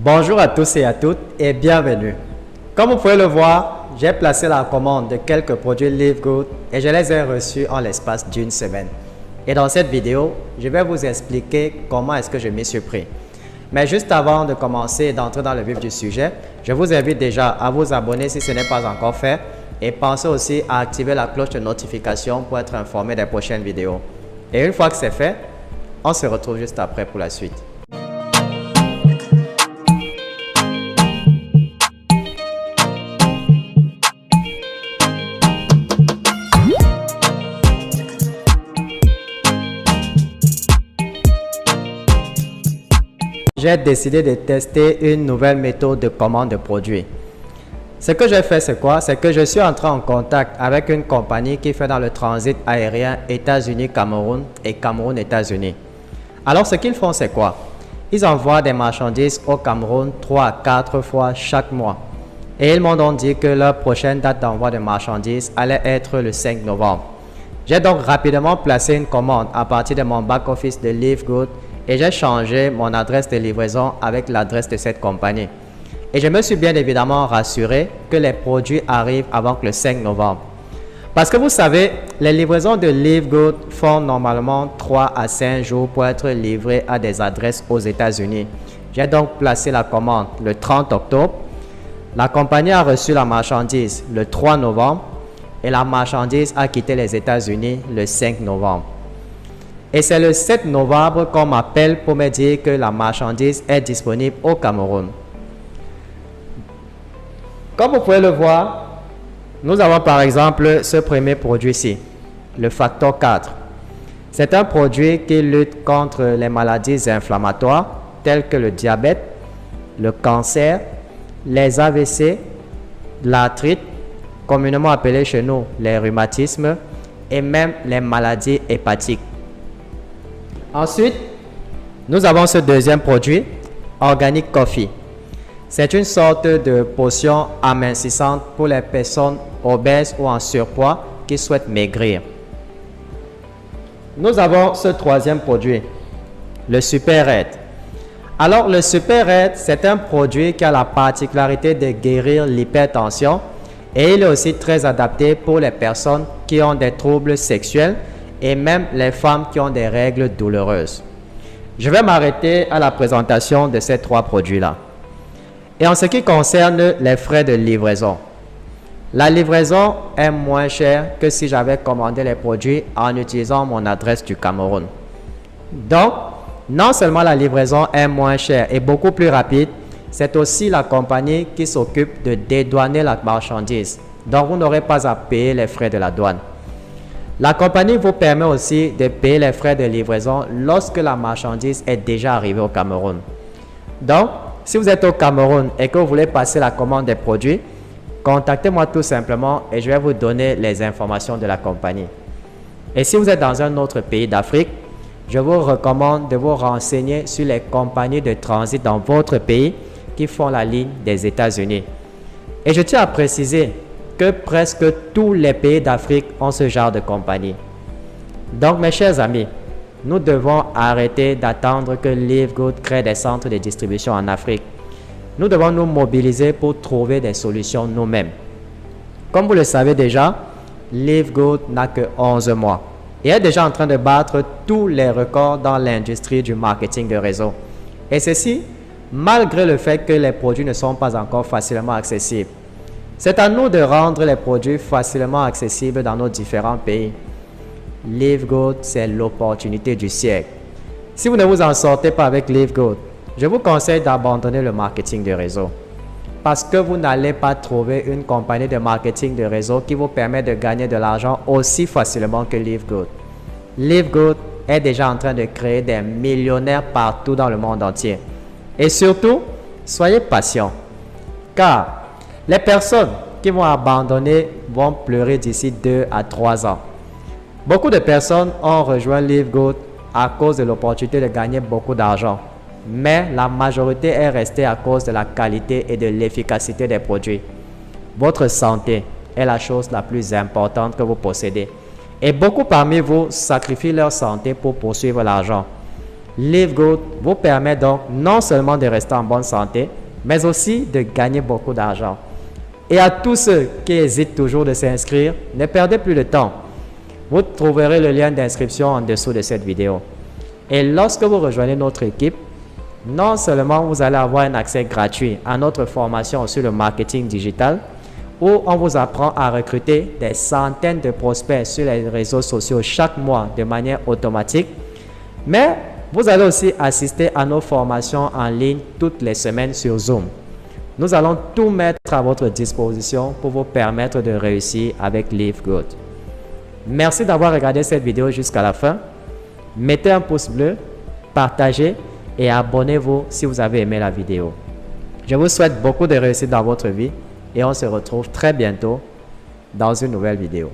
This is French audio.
Bonjour à tous et à toutes et bienvenue. Comme vous pouvez le voir, j'ai placé la commande de quelques produits Live Good et je les ai reçus en l'espace d'une semaine. Et dans cette vidéo, je vais vous expliquer comment est-ce que je m'y suis pris. Mais juste avant de commencer et d'entrer dans le vif du sujet, je vous invite déjà à vous abonner si ce n'est pas encore fait et pensez aussi à activer la cloche de notification pour être informé des prochaines vidéos. Et une fois que c'est fait, on se retrouve juste après pour la suite. J'ai décidé de tester une nouvelle méthode de commande de produits. Ce que j'ai fait, c'est quoi? C'est que je suis entré en contact avec une compagnie qui fait dans le transit aérien États-Unis-Cameroun et Cameroun-États-Unis. Alors, ce qu'ils font, c'est quoi? Ils envoient des marchandises au Cameroun 3 à 4 fois chaque mois. Et ils m'ont donc dit que leur prochaine date d'envoi de marchandises allait être le 5 novembre. J'ai donc rapidement placé une commande à partir de mon back-office de Live Good et j'ai changé mon adresse de livraison avec l'adresse de cette compagnie. Et je me suis bien évidemment rassuré que les produits arrivent avant que le 5 novembre. Parce que vous savez, les livraisons de Live Good font normalement 3 à 5 jours pour être livrées à des adresses aux États-Unis. J'ai donc placé la commande le 30 octobre. La compagnie a reçu la marchandise le 3 novembre et la marchandise a quitté les États-Unis le 5 novembre. Et c'est le 7 novembre qu'on m'appelle pour me dire que la marchandise est disponible au Cameroun. Comme vous pouvez le voir, nous avons par exemple ce premier produit-ci, le Factor 4. C'est un produit qui lutte contre les maladies inflammatoires telles que le diabète, le cancer, les AVC, l'arthrite, communément appelé chez nous les rhumatismes et même les maladies hépatiques. Ensuite, nous avons ce deuxième produit, Organic Coffee. C'est une sorte de potion amincissante pour les personnes obèses ou en surpoids qui souhaitent maigrir. Nous avons ce troisième produit, le Super Red. Alors, le Super Red, c'est un produit qui a la particularité de guérir l'hypertension et il est aussi très adapté pour les personnes qui ont des troubles sexuels et même les femmes qui ont des règles douloureuses. Je vais m'arrêter à la présentation de ces trois produits-là. Et en ce qui concerne les frais de livraison, la livraison est moins chère que si j'avais commandé les produits en utilisant mon adresse du Cameroun. Donc, non seulement la livraison est moins chère et beaucoup plus rapide, c'est aussi la compagnie qui s'occupe de dédouaner la marchandise. Donc, vous n'aurez pas à payer les frais de la douane. La compagnie vous permet aussi de payer les frais de livraison lorsque la marchandise est déjà arrivée au Cameroun. Donc, si vous êtes au Cameroun et que vous voulez passer la commande des produits, contactez-moi tout simplement et je vais vous donner les informations de la compagnie. Et si vous êtes dans un autre pays d'Afrique, je vous recommande de vous renseigner sur les compagnies de transit dans votre pays qui font la ligne des États-Unis. Et je tiens à préciser que presque tous les pays d'Afrique ont ce genre de compagnie. Donc, mes chers amis, nous devons arrêter d'attendre que Live Good crée des centres de distribution en Afrique. Nous devons nous mobiliser pour trouver des solutions nous-mêmes. Comme vous le savez déjà, Live Good n'a que 11 mois et est déjà en train de battre tous les records dans l'industrie du marketing de réseau. Et ceci, malgré le fait que les produits ne sont pas encore facilement accessibles. C'est à nous de rendre les produits facilement accessibles dans nos différents pays. Live Good, c'est l'opportunité du siècle. Si vous ne vous en sortez pas avec Live Good, je vous conseille d'abandonner le marketing de réseau. Parce que vous n'allez pas trouver une compagnie de marketing de réseau qui vous permet de gagner de l'argent aussi facilement que Live Good. Live Good est déjà en train de créer des millionnaires partout dans le monde entier. Et surtout, soyez patients. Car les personnes qui vont abandonner vont pleurer d'ici 2 à 3 ans. Beaucoup de personnes ont rejoint Live Good à cause de l'opportunité de gagner beaucoup d'argent. Mais la majorité est restée à cause de la qualité et de l'efficacité des produits. Votre santé est la chose la plus importante que vous possédez. Et beaucoup parmi vous sacrifient leur santé pour poursuivre l'argent. Live Good vous permet donc non seulement de rester en bonne santé, mais aussi de gagner beaucoup d'argent. Et à tous ceux qui hésitent toujours de s'inscrire, ne perdez plus de temps. Vous trouverez le lien d'inscription en dessous de cette vidéo. Et lorsque vous rejoignez notre équipe, non seulement vous allez avoir un accès gratuit à notre formation sur le marketing digital, où on vous apprend à recruter des centaines de prospects sur les réseaux sociaux chaque mois de manière automatique, mais vous allez aussi assister à nos formations en ligne toutes les semaines sur Zoom. Nous allons tout mettre à votre disposition pour vous permettre de réussir avec Live Good. Merci d'avoir regardé cette vidéo jusqu'à la fin. Mettez un pouce bleu, partagez et abonnez-vous si vous avez aimé la vidéo. Je vous souhaite beaucoup de réussite dans votre vie et on se retrouve très bientôt dans une nouvelle vidéo.